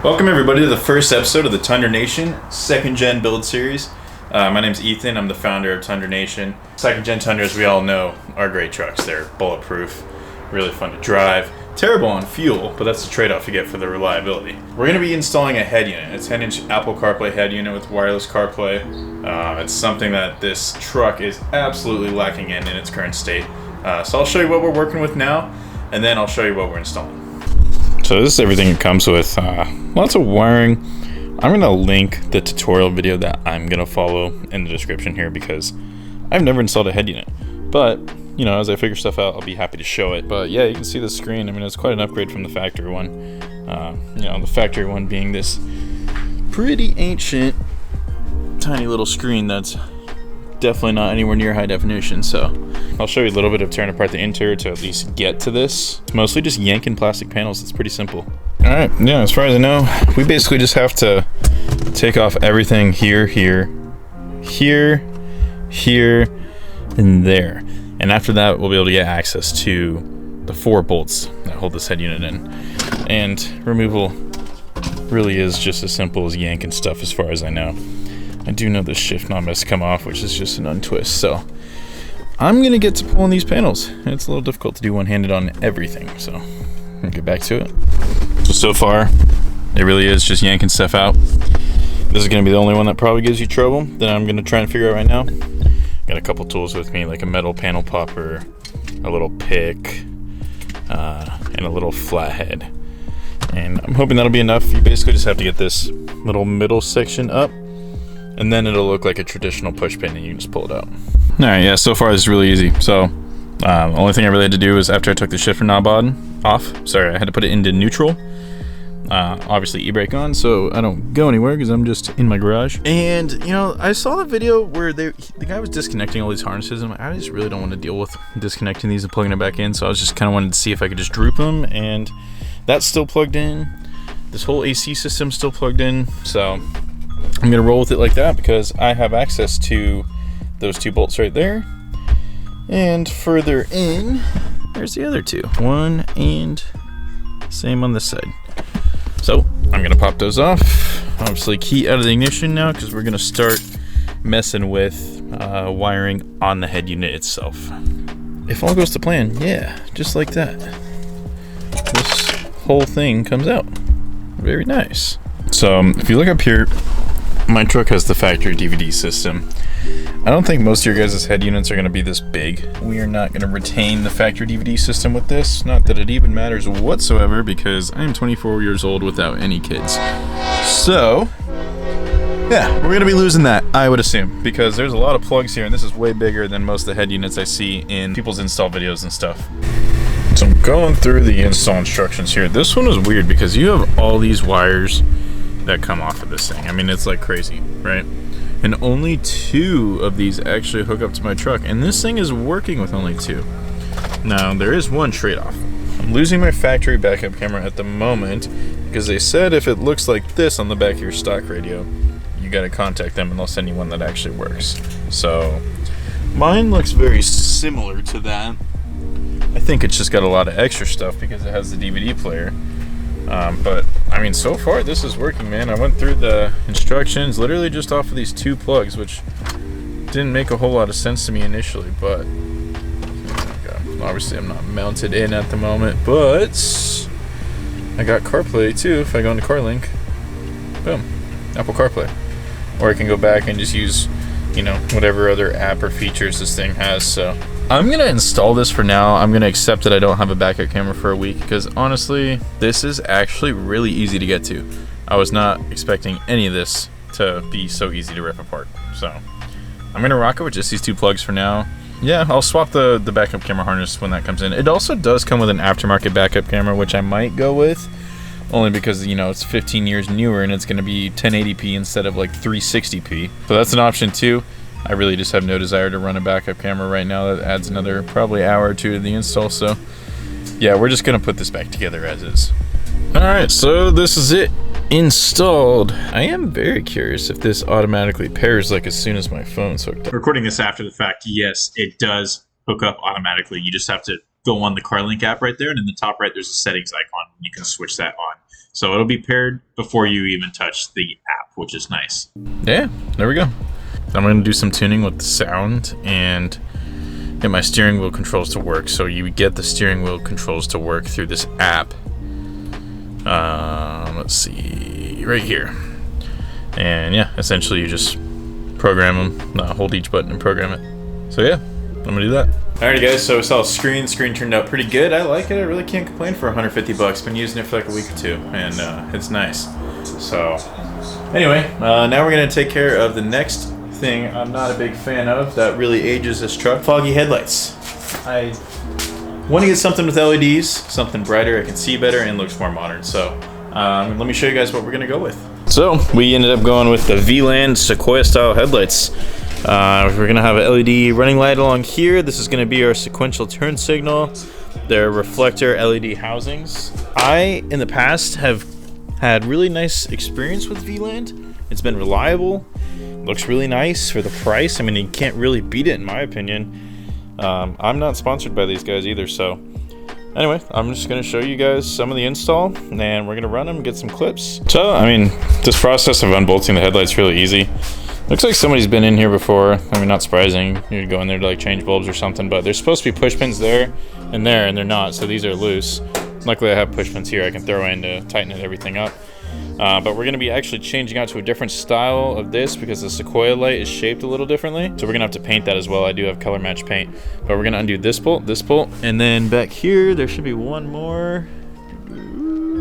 Welcome everybody to the first episode of the Tundra Nation second gen build series. My name's Ethan. I'm the founder of Tundra Nation. Second gen Tundras, we all know, are great trucks. They're bulletproof, really fun to drive. Terrible on fuel, but that's the trade-off you get for the reliability. We're going to be installing a head unit, a 10-inch Apple CarPlay head unit with wireless CarPlay. It's something that this truck is absolutely lacking in its current state. So I'll show you what we're working with now, and then I'll show you what we're installing. So this is everything it comes with. Lots of wiring. I'm going to link the tutorial video that I'm going to follow in the description here because I've never installed a head unit. But, you know, as I figure stuff out, I'll be happy to show it. But yeah, you can see the screen. I mean, it's quite an upgrade from the factory one. You know, the factory one being this pretty ancient, tiny little screen that's definitely not anywhere near high definition. So I'll show you a little bit of tearing apart the interior to at least get to this. It's mostly just yanking plastic panels. It's pretty simple. All right, yeah, as far as I know, we basically just have to take off everything here, and there. And after that, we'll be able to get access to the 4 bolts that hold this head unit in. And removal really is just as simple as yanking stuff as far as I know. I do know the shift knob has come off, which is just an untwist, so I'm gonna get to pulling these panels. It's a little difficult to do one-handed on everything, so I'll get back to it. So far, it really is just yanking stuff out. This is gonna be the only one that probably gives you trouble that I'm gonna try and figure out right now. Got a couple tools with me, like a metal panel popper, a little pick, and a little flathead. And I'm hoping that'll be enough. You basically just have to get this little middle section up, and then it'll look like a traditional push pin and you can just pull it out. All right, yeah, so far this is really easy. So the only thing I really had to do is after I took the shifter knob off, I had to put it into neutral. Obviously e-brake on so I don't go anywhere because I'm just in my garage. And you know, I saw the video where the guy was disconnecting all these harnesses, and I just really don't want to deal with disconnecting these and plugging it back in, so I was just kind of wanted to see if I could just droop them, and that's still plugged in. This whole AC system's still plugged in, so I'm gonna roll with it like that because I have access to those 2 bolts right there, and further in there's the other 2, one and same on this side. So I'm gonna pop those off. Obviously key out of the ignition now because we're gonna start messing with wiring on the head unit itself. If all goes to plan, yeah, just like that, this whole thing comes out. Very nice. So if you look up here, my truck has the factory DVD system. I don't think most of your guys' head units are going to be this big. We are not going to retain the factory DVD system with this. Not that it even matters whatsoever because I am 24 years old without any kids. So, yeah, we're going to be losing that, I would assume, because there's a lot of plugs here and this is way bigger than most of the head units I see in people's install videos and stuff. So I'm going through the install instructions here. This one is weird because you have all these wires that come off of this thing. I mean, it's like crazy, right? And only 2 of these actually hook up to my truck, and this thing is working with only 2. Now, there is one trade-off. I'm losing my factory backup camera at the moment because they said if it looks like this on the back of your stock radio, you gotta contact them and they'll send you one that actually works. So, mine looks very similar to that. I think it's just got a lot of extra stuff because it has the DVD player. But I mean, so far this is working, man. I went through the instructions literally just off of these 2 plugs, which didn't make a whole lot of sense to me initially, but obviously I'm not mounted in at the moment, but I got CarPlay too. If I go into CarLink, boom, Apple CarPlay. Or I can go back and just use, you know, whatever other app or features this thing has. So I'm gonna install this for now. I'm gonna accept that I don't have a backup camera for a week because honestly, this is actually really easy to get to. I was not expecting any of this to be so easy to rip apart. So I'm gonna rock it with just these 2 plugs for now. Yeah, I'll swap the backup camera harness when that comes in. It also does come with an aftermarket backup camera, which I might go with, only because, you know, it's 15 years newer and it's gonna be 1080p instead of like 360p. So that's an option too. I really just have no desire to run a backup camera right now. That adds another probably hour or 2 to the install, so yeah, we're just gonna put this back together as is. Alright, so this is it installed. I am very curious if this automatically pairs like as soon as my phone's hooked up. Recording this after the fact, yes, it does hook up automatically. You just have to go on the CarLink app right there, and in the top right there's a settings icon. You can switch that on. So it'll be paired before you even touch the app, which is nice. Yeah, there we go. I'm going to do some tuning with the sound and get my steering wheel controls to work. So you get the steering wheel controls to work through this app. Let's see, right here. And yeah, essentially you just program them, hold each button and program it. So yeah, I'm gonna do that. Alrighty guys, so we saw a screen turned out pretty good. I like it, I really can't complain for 150 bucks. Been using it for like a week or two, and it's nice. So anyway, now we're gonna take care of the next thing I'm not a big fan of that really ages this truck. Foggy headlights. I want to get something with LEDs, something brighter, I can see better, and looks more modern. So let me show you guys what we're gonna go with. So we ended up going with the VLAN Sequoia style headlights. We're gonna have an LED running light along here. This is gonna be our sequential turn signal. They're reflector LED housings. I, in the past, have had really nice experience with VLAN. It's been reliable, looks really nice for the price. I mean, you can't really beat it in my opinion. I'm not sponsored by these guys either, so anyway, I'm just going to show you guys some of the install, and we're going to run them and get some clips. So, I mean, this process of unbolting the headlights really easy. Looks like somebody's been in here before. I mean, not surprising. You'd go in there to like change bulbs or something, but there's supposed to be push pins there, and they're not, so these are loose. Luckily, I have push pins here I can throw in to tighten everything up. But we're going to be actually changing out to a different style of this because the Sequoia light is shaped a little differently. So we're going to have to paint that as well. I do have color match paint. But we're going to undo this bolt, and then back here, there should be one more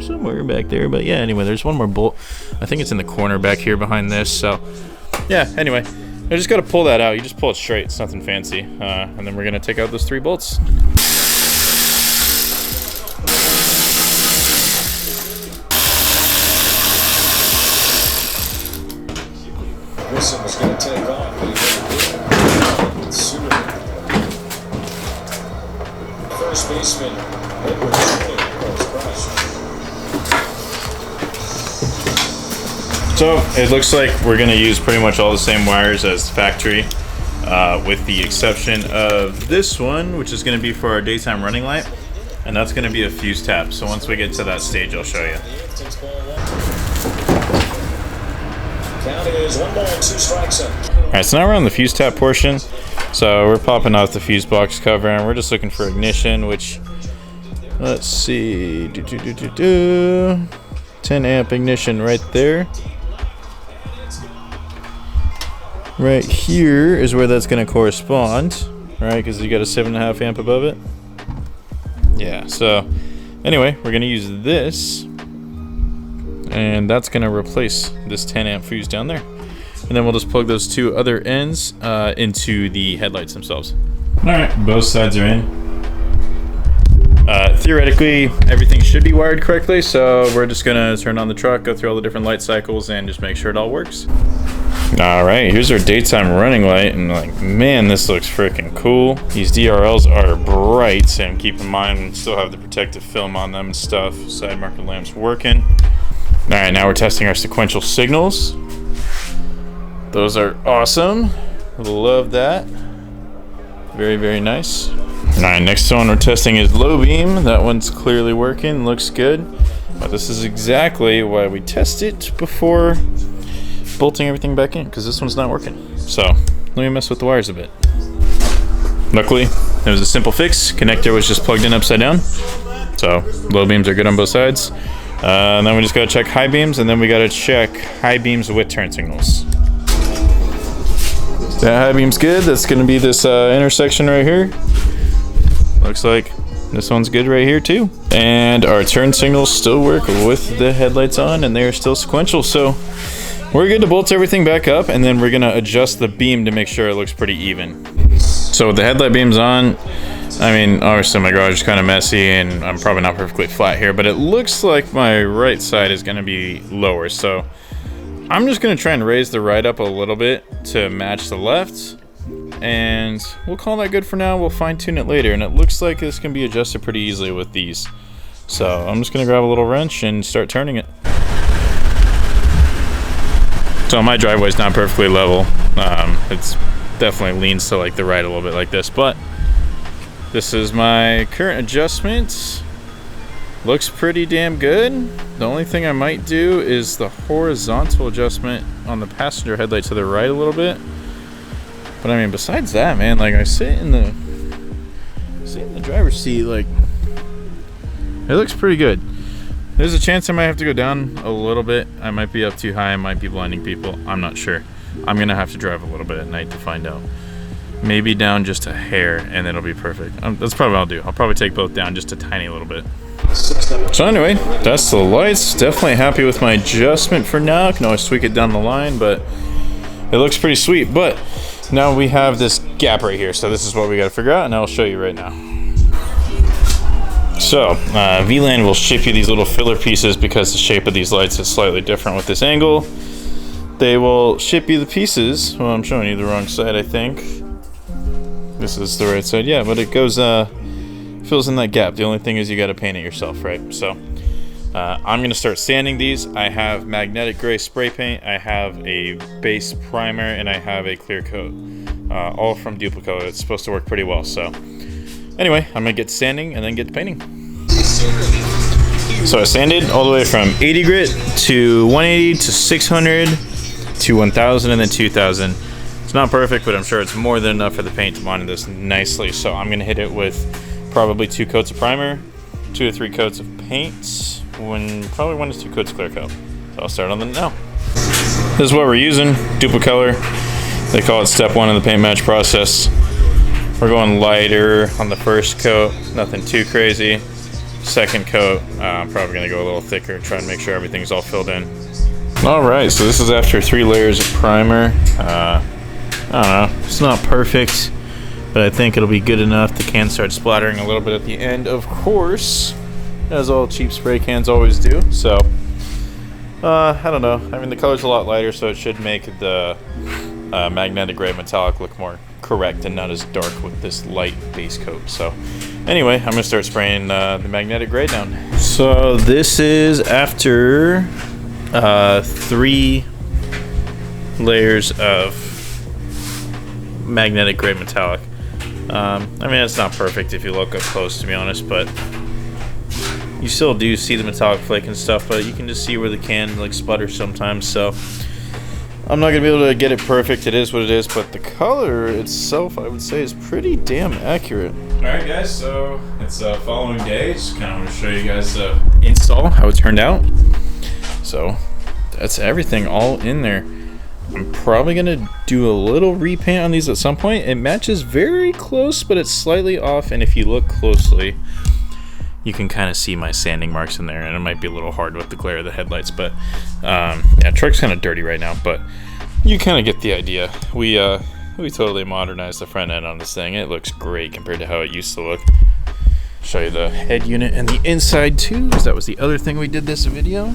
somewhere back there. But yeah, anyway, there's one more bolt. I think it's in the corner back here behind this. So yeah, anyway, I just got to pull that out. You just pull it straight. It's nothing fancy. And then we're going to take out those 3 bolts. Wilson was going to take off, but he went with sooner. First baseman, Edward So it looks like we're going to use pretty much all the same wires as factory, with the exception of this one, which is going to be for our daytime running light, and that's going to be a fuse tap. So once we get to that stage, I'll show you. Count is 1 ball, 2 strikes. Alright, so now we're on the fuse tap portion. So we're popping off the fuse box cover, and we're just looking for ignition, which, let's see, 10 amp ignition right there. Right here is where that's going to correspond, right? Because you got a 7.5 amp above it. Yeah, so anyway, we're going to use this, and that's going to replace this 10 amp fuse down there. And then we'll just plug those 2 other ends into the headlights themselves. Alright, both sides are in. Theoretically, everything should be wired correctly, so we're just going to turn on the truck, go through all the different light cycles, and just make sure it all works. Alright, here's our daytime running light, and like, man, this looks freaking cool. These DRLs are bright, and keep in mind, we still have the protective film on them and stuff. Side marker lamp's working. Alright, now we're testing our sequential signals. Those are awesome. Love that. Very, very nice. Alright, next one we're testing is low beam. That one's clearly working, looks good. But this is exactly why we test it before bolting everything back in, because this one's not working. So let me mess with the wires a bit. Luckily, it was a simple fix. Connector was just plugged in upside down. So low beams are good on both sides. And then we just gotta check high beams, and then we gotta check high beams with turn signals. That high beam's good. That's gonna be this intersection right here. Looks like this one's good right here too. And our turn signals still work with the headlights on, and they're still sequential. So we're good to bolt everything back up, and then we're gonna adjust the beam to make sure it looks pretty even. So with the headlight beams on, I mean, obviously my garage is kind of messy and I'm probably not perfectly flat here, but it looks like my right side is gonna be lower. So I'm just gonna try and raise the right up a little bit to match the left, and we'll call that good for now. We'll fine tune it later, and it looks like this can be adjusted pretty easily with these. So I'm just gonna grab a little wrench and start turning it. So my driveway's not perfectly level. It's definitely leans to like the right a little bit like this, but this is my current adjustment. looks pretty damn good. The only thing I might do is the horizontal adjustment on the passenger headlight to the right a little bit. But I mean, besides that, man, like I sit in the driver's seat, like it looks pretty good. There's a chance I might have to go down a little bit. I might be up too high. I might be blinding people. I'm not sure. I'm gonna have to drive a little bit at night to find out. Maybe down just a hair, and it'll be perfect. That's probably what I'll do. I'll probably take both down just a tiny little bit. So anyway, that's the lights. Definitely happy with my adjustment for now. I can always tweak it down the line, but it looks pretty sweet. But now we have this gap right here, so this is what we got to figure out, and I'll show you right now. So VLAN will ship you these little filler pieces because the shape of these lights is slightly different with this angle. They will ship you the pieces. Well, I'm showing you the wrong side, I think. This is the right side, yeah, but it goes fills in that gap. The only thing is you got to paint it yourself, right? So I'm gonna start sanding these. I have magnetic gray spray paint, I have a base primer, and I have a clear coat, all from Duplico. It's supposed to work pretty well. So anyway, I'm gonna get to sanding and then get to painting. So I sanded all the way from 80 grit to 180 to 600 to 1000 and then 2000. It's not perfect, but I'm sure it's more than enough for the paint to monitor this nicely. So I'm gonna hit it with probably 2 coats of primer, 2 to 3 coats of paint, probably 1 to 2 coats of clear coat. So I'll start on them now. This is what we're using, Duplicolor. They call it step 1 in the paint match process. We're going lighter on the first coat, nothing too crazy. Second coat, I'm probably gonna go a little thicker, try to make sure everything's all filled in. All right, so this is after 3 layers of primer. I don't know, it's not perfect, but I think it'll be good enough. The can starts splattering a little bit at the end, of course, as all cheap spray cans always do. So, I don't know. I mean, the color's a lot lighter, so it should make the magnetic gray metallic look more correct and not as dark with this light base coat. So, anyway, I'm gonna start spraying the magnetic gray down. So this is after 3 layers of magnetic gray metallic. I mean, it's not perfect if you look up close, to be honest, but you still do see the metallic flake and stuff, but you can just see where the can like sputters sometimes. So I'm not gonna be able to get it perfect. It is what it is, but the color itself, I would say, is pretty damn accurate. All right, guys, so it's the following day. Just kind of want to show you guys the install, how it turned out. So that's everything all in there. I'm probably gonna do a little repaint on these at some point. It matches very close, but it's slightly off, and if you look closely, you can kind of see my sanding marks in there, and it might be a little hard with the glare of the headlights, but yeah, truck's kind of dirty right now, but you kind of get the idea. We totally modernized the front end on this thing. It looks great compared to how it used to look. Show you the head unit and the inside too, because that was the other thing we did this video.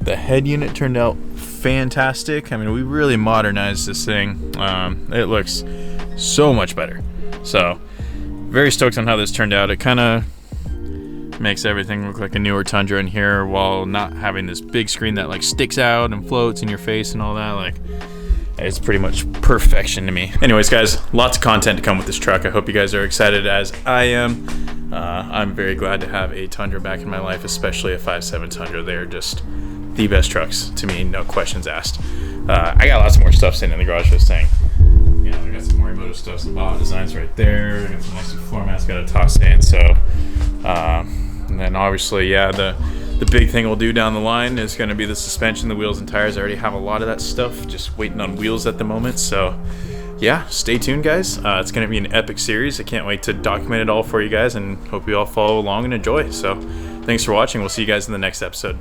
The head unit turned out fantastic. I mean, we really modernized this thing. It looks so much better. So very stoked on how this turned out. It kind of makes everything look like a newer Tundra in here while not having this big screen that like sticks out and floats in your face and all that. Like, it's pretty much perfection to me. Anyways, guys, lots of content to come with this truck. I hope you guys are excited as I am. I'm very glad to have a Tundra back in my life, especially a 5.7 Tundra. They're just the best trucks to me, no questions asked. I got lots more stuff sitting in the garage for this thing. Yeah, I got some Morimoto stuff, some Bob designs right there. I got some nice floor mats, got a top stand. So, and then obviously, yeah, the big thing we'll do down the line is going to be the suspension, the wheels and tires. I already have a lot of that stuff, just waiting on wheels at the moment. So, yeah, stay tuned, guys. It's going to be an epic series. I can't wait to document it all for you guys, and hope you all follow along and enjoy. So, thanks for watching. We'll see you guys in the next episode.